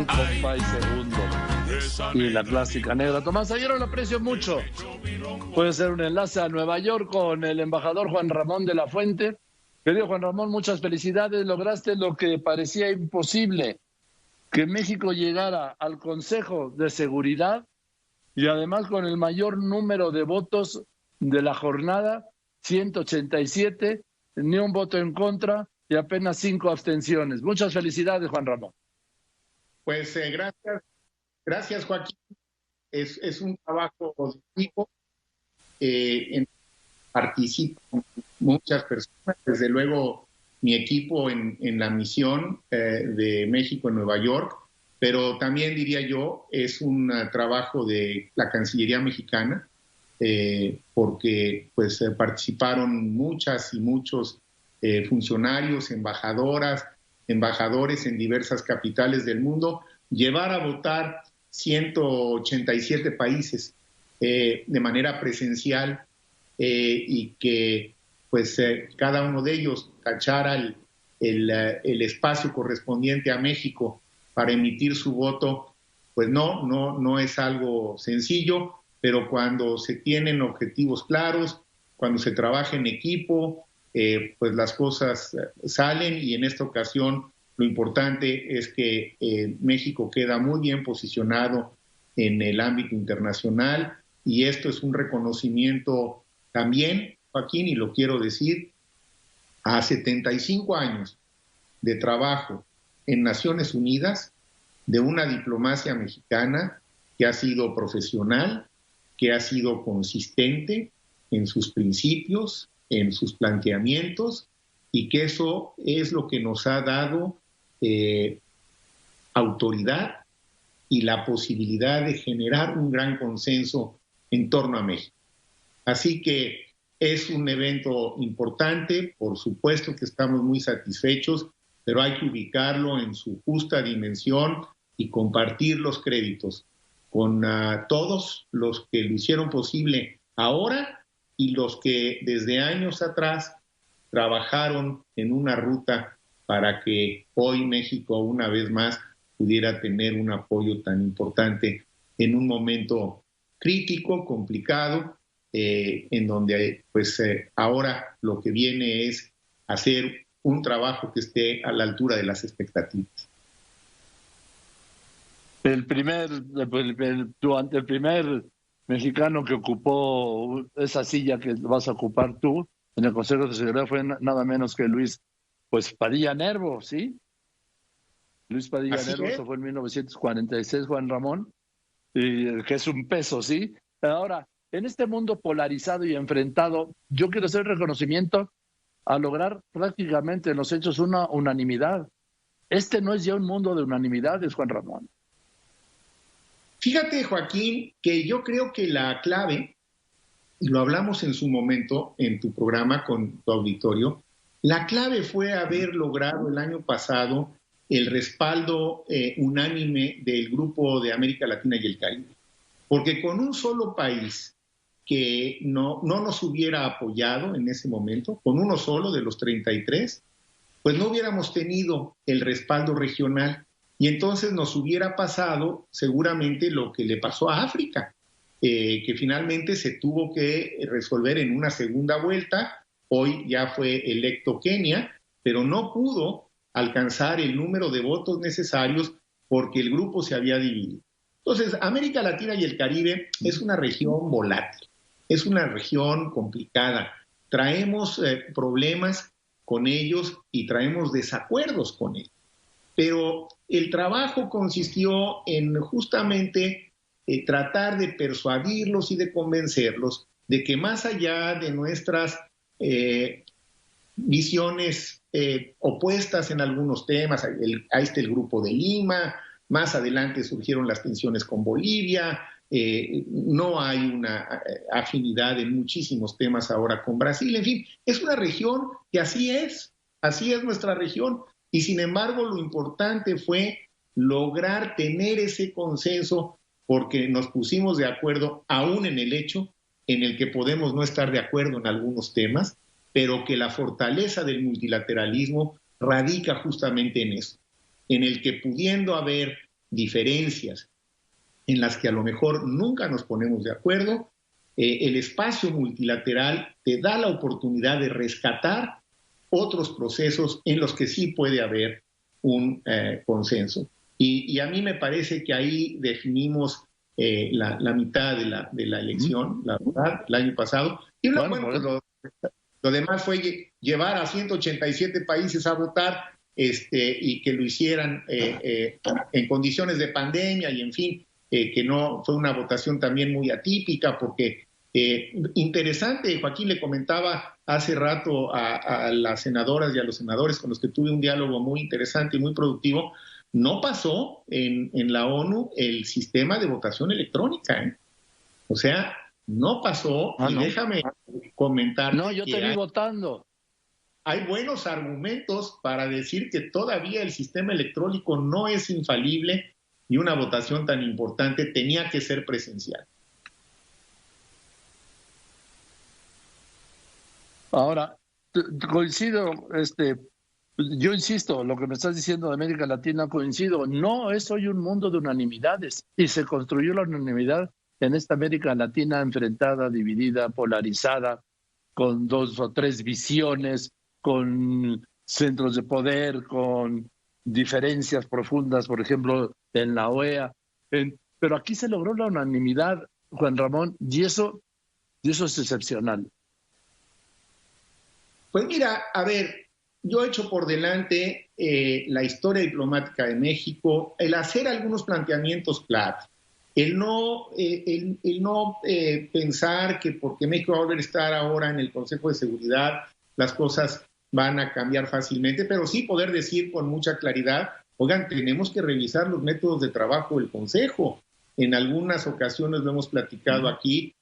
compay segundo. Y la clásica negra. Tomás Aguero, lo aprecio mucho. Puede ser un enlace a Nueva York con el embajador Juan Ramón de la Fuente. Querido Juan Ramón, muchas felicidades. Lograste lo que parecía imposible, que México llegara al Consejo de Seguridad y además con el mayor número de votos de la jornada, 187, ni un voto en contra y apenas 5 abstenciones. Muchas felicidades, Juan Ramón. Pues gracias Joaquín. Es un trabajo de equipo. Participan muchas personas, desde luego mi equipo en la misión de México en Nueva York, pero también diría yo es un trabajo de la Cancillería mexicana, porque pues participaron muchas y muchos funcionarios, embajadores en diversas capitales del mundo, llevar a votar 187 países de manera presencial, y que pues cada uno de ellos tachara el espacio correspondiente a México para emitir su voto, pues no es algo sencillo, pero cuando se tienen objetivos claros, cuando se trabaja en equipo, pues las cosas salen, y en esta ocasión lo importante es que México queda muy bien posicionado en el ámbito internacional, y esto es un reconocimiento también, Joaquín, y lo quiero decir, a 75 años de trabajo en Naciones Unidas, de una diplomacia mexicana que ha sido profesional, que ha sido consistente en sus principios, en sus planteamientos, y que eso es lo que nos ha dado autoridad y la posibilidad de generar un gran consenso en torno a México. Así que es un evento importante, por supuesto que estamos muy satisfechos, pero hay que ubicarlo en su justa dimensión y compartir los créditos con todos los que lo hicieron posible ahora y los que desde años atrás trabajaron en una ruta para que hoy México una vez más pudiera tener un apoyo tan importante en un momento crítico, complicado, en donde pues ahora lo que viene es hacer un trabajo que esté a la altura de las expectativas. El primer mexicano que ocupó esa silla que vas a ocupar tú en el Consejo de Seguridad fue nada menos que Luis Padilla Nervo, ¿sí? Luis Padilla Nervo, eso fue en 1946, Juan Ramón, y que es un peso, ¿sí? Ahora, en este mundo polarizado y enfrentado, yo quiero hacer reconocimiento a lograr prácticamente en los hechos una unanimidad. Este no es ya un mundo de unanimidades, Juan Ramón. Fíjate, Joaquín, que yo creo que la clave, y lo hablamos en su momento en tu programa con tu auditorio, la clave fue haber logrado el año pasado el respaldo unánime del Grupo de América Latina y el Caribe. Porque con un solo país que no nos hubiera apoyado en ese momento, con uno solo de los 33, pues no hubiéramos tenido el respaldo regional, y entonces nos hubiera pasado seguramente lo que le pasó a África, que finalmente se tuvo que resolver en una segunda vuelta. Hoy ya fue electo Kenia, pero no pudo alcanzar el número de votos necesarios porque el grupo se había dividido. Entonces, América Latina y el Caribe es una región volátil, es una región complicada. Traemos problemas con ellos y traemos desacuerdos con ellos. Pero el trabajo consistió en justamente tratar de persuadirlos y de convencerlos de que más allá de nuestras visiones opuestas en algunos temas, ahí está el Grupo de Lima, más adelante surgieron las tensiones con Bolivia, no hay una afinidad en muchísimos temas ahora con Brasil, en fin, es una región que así es nuestra región, y sin embargo lo importante fue lograr tener ese consenso porque nos pusimos de acuerdo aún en el hecho en el que podemos no estar de acuerdo en algunos temas, pero que la fortaleza del multilateralismo radica justamente en eso, en el que pudiendo haber diferencias en las que a lo mejor nunca nos ponemos de acuerdo, el espacio multilateral te da la oportunidad de rescatar otros procesos en los que sí puede haber un consenso. Y a mí me parece que ahí definimos la mitad de la elección, la verdad, el año pasado. Y lo demás fue llevar a 187 países a votar y que lo hicieran en condiciones de pandemia y en fin, que no fue una votación también muy atípica porque interesante, Joaquín le comentaba hace rato a las senadoras y a los senadores con los que tuve un diálogo muy interesante y muy productivo, no pasó en la ONU el sistema de votación electrónica, ¿eh? O sea, no pasó, y no. Déjame comentar. No, yo te vi votando. Hay buenos argumentos para decir que todavía el sistema electrónico no es infalible y una votación tan importante tenía que ser presencial. Ahora, coincido, yo insisto, lo que me estás diciendo de América Latina coincido, no es hoy un mundo de unanimidades y se construyó la unanimidad en esta América Latina enfrentada, dividida, polarizada, con 2 o 3 visiones, con centros de poder, con diferencias profundas, por ejemplo, en la OEA. Pero aquí se logró la unanimidad, Juan Ramón, y eso es excepcional. Pues mira, a ver, yo he hecho por delante la historia diplomática de México, el hacer algunos planteamientos claros, el no pensar que porque México va a volver a estar ahora en el Consejo de Seguridad, las cosas van a cambiar fácilmente, pero sí poder decir con mucha claridad, oigan, tenemos que revisar los métodos de trabajo del Consejo. En algunas ocasiones lo hemos platicado aquí,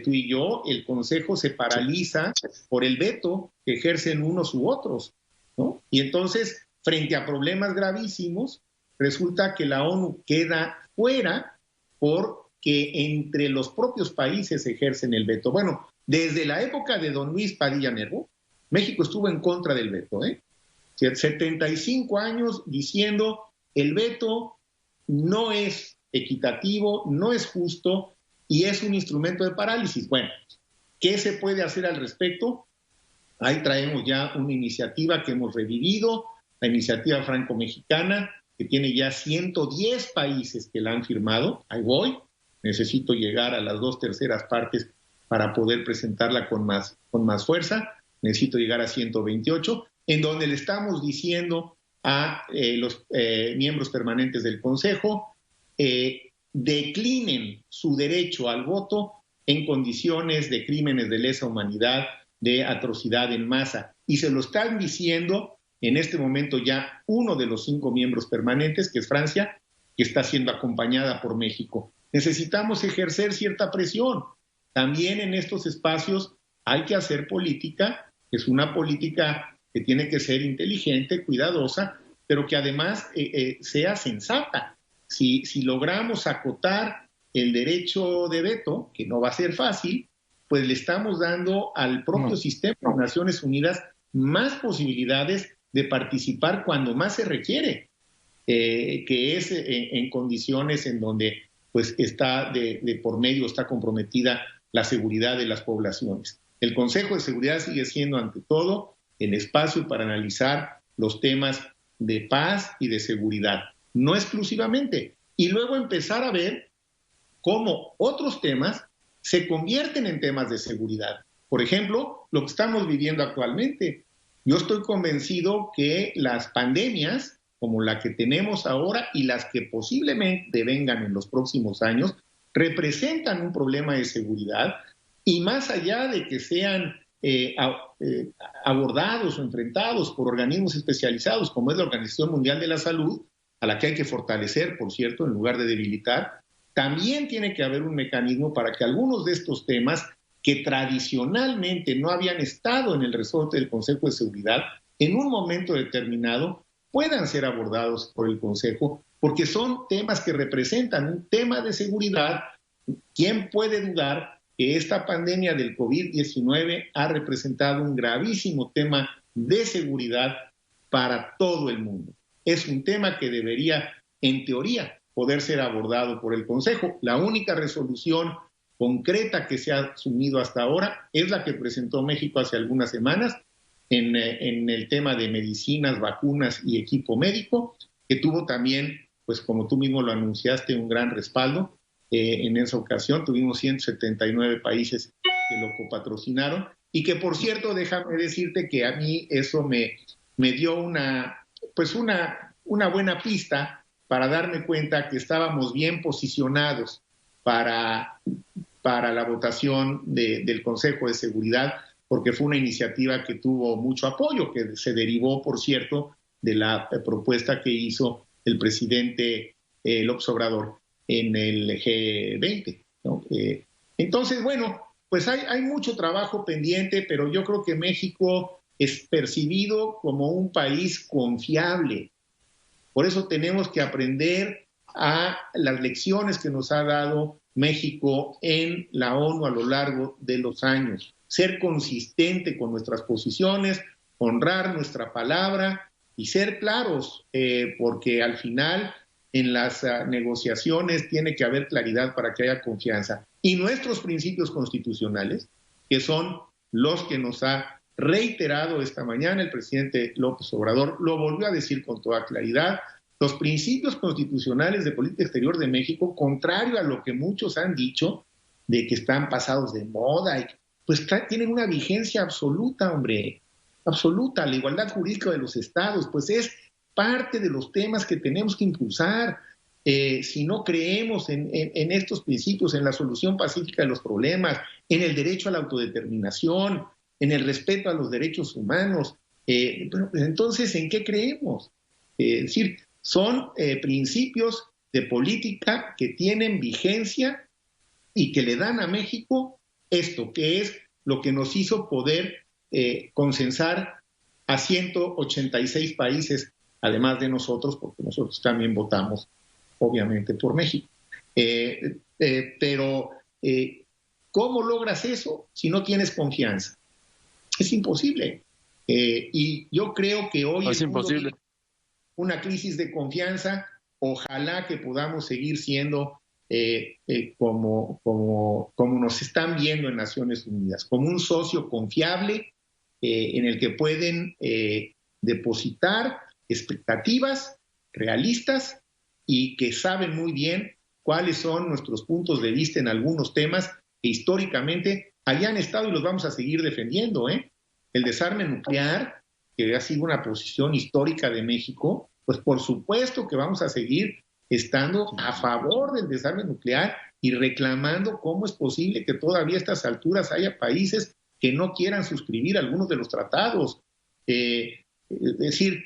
tú y yo, el Consejo se paraliza por el veto que ejercen unos u otros, ¿no? Y entonces, frente a problemas gravísimos, resulta que la ONU queda fuera porque entre los propios países ejercen el veto. Bueno, desde la época de don Luis Padilla Nervo, México estuvo en contra del veto, 75 años diciendo el veto no es equitativo, no es justo, y es un instrumento de parálisis. Bueno, ¿qué se puede hacer al respecto? Ahí traemos ya una iniciativa que hemos revivido, la iniciativa franco-mexicana, que tiene ya 110 países que la han firmado. Ahí voy, necesito llegar a las 2/3 partes para poder presentarla con más fuerza. Necesito llegar a 128, en donde le estamos diciendo a los miembros permanentes del Consejo declinen su derecho al voto en condiciones de crímenes de lesa humanidad, de atrocidad en masa. Y se lo están diciendo en este momento ya uno de los 5 miembros permanentes, que es Francia, que está siendo acompañada por México. Necesitamos ejercer cierta presión. También en estos espacios hay que hacer política, es una política que tiene que ser inteligente, cuidadosa, pero que además sea sensata. Si logramos acotar el derecho de veto, que no va a ser fácil, pues le estamos dando al propio sistema de Naciones Unidas más posibilidades de participar cuando más se requiere, que es en condiciones en donde pues está de por medio, está comprometida la seguridad de las poblaciones. El Consejo de Seguridad sigue siendo ante todo el espacio para analizar los temas de paz y de seguridad, no exclusivamente, y luego empezar a ver cómo otros temas se convierten en temas de seguridad. Por ejemplo, lo que estamos viviendo actualmente. Yo estoy convencido que las pandemias, como la que tenemos ahora y las que posiblemente vengan en los próximos años, representan un problema de seguridad, y más allá de que sean abordados o enfrentados por organismos especializados, como es la Organización Mundial de la Salud, a la que hay que fortalecer, por cierto, en lugar de debilitar, también tiene que haber un mecanismo para que algunos de estos temas que tradicionalmente no habían estado en el resorte del Consejo de Seguridad, en un momento determinado puedan ser abordados por el Consejo, porque son temas que representan un tema de seguridad. ¿Quién puede dudar que esta pandemia del COVID-19 ha representado un gravísimo tema de seguridad para todo el mundo? Es un tema que debería, en teoría, poder ser abordado por el Consejo. La única resolución concreta que se ha asumido hasta ahora es la que presentó México hace algunas semanas en el tema de medicinas, vacunas y equipo médico, que tuvo también, pues como tú mismo lo anunciaste, un gran respaldo. En esa ocasión tuvimos 179 países que lo copatrocinaron y que, por cierto, déjame decirte que a mí eso me dio una buena pista para darme cuenta que estábamos bien posicionados para la votación del Consejo de Seguridad, porque fue una iniciativa que tuvo mucho apoyo, que se derivó, por cierto, de la propuesta que hizo el presidente López Obrador en el G20, ¿no? Entonces, bueno, pues hay mucho trabajo pendiente, pero yo creo que México es percibido como un país confiable. Por eso tenemos que aprender a las lecciones que nos ha dado México en la ONU a lo largo de los años. Ser consistente con nuestras posiciones, honrar nuestra palabra y ser claros, porque al final en las negociaciones tiene que haber claridad para que haya confianza. Y nuestros principios constitucionales, que son los que nos ha reiterado esta mañana el presidente López Obrador, lo volvió a decir con toda claridad, los principios constitucionales de política exterior de México, contrario a lo que muchos han dicho, de que están pasados de moda, pues tienen una vigencia absoluta, hombre, absoluta. La igualdad jurídica de los estados, pues es parte de los temas que tenemos que impulsar. Si no creemos en estos principios, en la solución pacífica de los problemas, en el derecho a la autodeterminación, en el respeto a los derechos humanos, bueno, pues entonces, ¿en qué creemos? Es decir, son principios de política que tienen vigencia y que le dan a México esto, que es lo que nos hizo poder consensar a 186 países, además de nosotros, porque nosotros también votamos, obviamente, por México. Pero, ¿cómo logras eso si no tienes confianza? Es imposible. Y yo creo que hoy es imposible. Una crisis de confianza, ojalá que podamos seguir siendo como nos están viendo en Naciones Unidas, como un socio confiable en el que pueden depositar expectativas realistas y que saben muy bien cuáles son nuestros puntos de vista en algunos temas que históricamente hayan estado y los vamos a seguir defendiendo, ¿eh? El desarme nuclear, que ha sido una posición histórica de México, pues por supuesto que vamos a seguir estando a favor del desarme nuclear y reclamando cómo es posible que todavía a estas alturas haya países que no quieran suscribir algunos de los tratados. Es decir,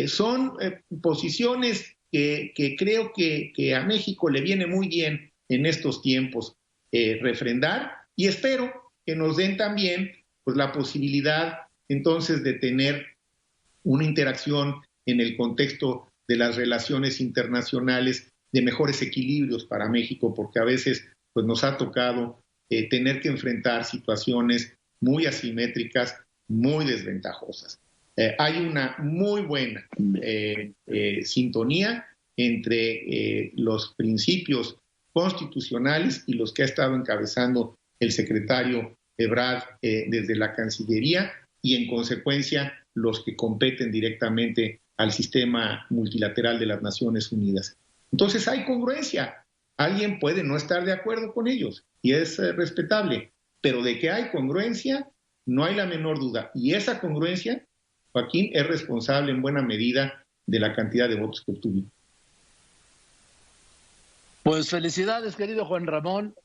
son posiciones que creo que a México le viene muy bien en estos tiempos refrendar, y espero que nos den también pues la posibilidad entonces de tener una interacción en el contexto de las relaciones internacionales de mejores equilibrios para México, porque a veces pues nos ha tocado tener que enfrentar situaciones muy asimétricas, muy desventajosas. Hay una muy buena sintonía entre los principios constitucionales y los que ha estado encabezando el secretario Ebrard desde la Cancillería, y en consecuencia los que competen directamente al sistema multilateral de las Naciones Unidas. Entonces hay congruencia. Alguien puede no estar de acuerdo con ellos y es respetable, pero de que hay congruencia no hay la menor duda. Y esa congruencia, Joaquín, es responsable en buena medida de la cantidad de votos que obtuvimos. Pues felicidades, querido Juan Ramón.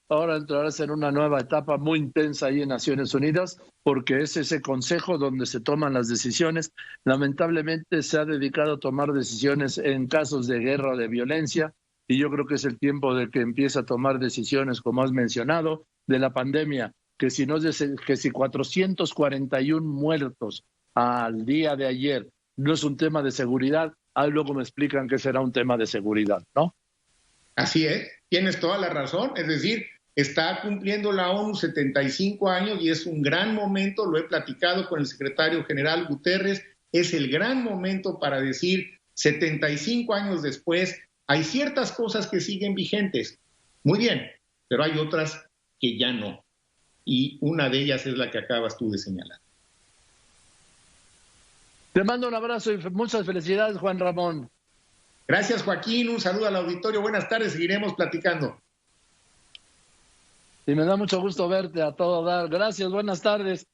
Ahora entrarás en una nueva etapa muy intensa ahí en Naciones Unidas, porque es ese consejo donde se toman las decisiones. Lamentablemente se ha dedicado a tomar decisiones en casos de guerra o de violencia, y yo creo que es el tiempo de que empiece a tomar decisiones, como has mencionado, de la pandemia, que si 441 muertos al día de ayer no es un tema de seguridad, ahí luego me explican que será un tema de seguridad, ¿no? Así es, tienes toda la razón, es decir, está cumpliendo la ONU 75 años y es un gran momento, lo he platicado con el secretario general Guterres, es el gran momento para decir 75 años después Hay ciertas cosas que siguen vigentes, muy bien, pero hay otras que ya no. Y una de ellas es la que acabas tú de señalar. Te mando un abrazo y muchas felicidades, Juan Ramón. Gracias, Joaquín. Un saludo al auditorio. Buenas tardes. Seguiremos platicando. Y me da mucho gusto verte a todo dar. Gracias, buenas tardes.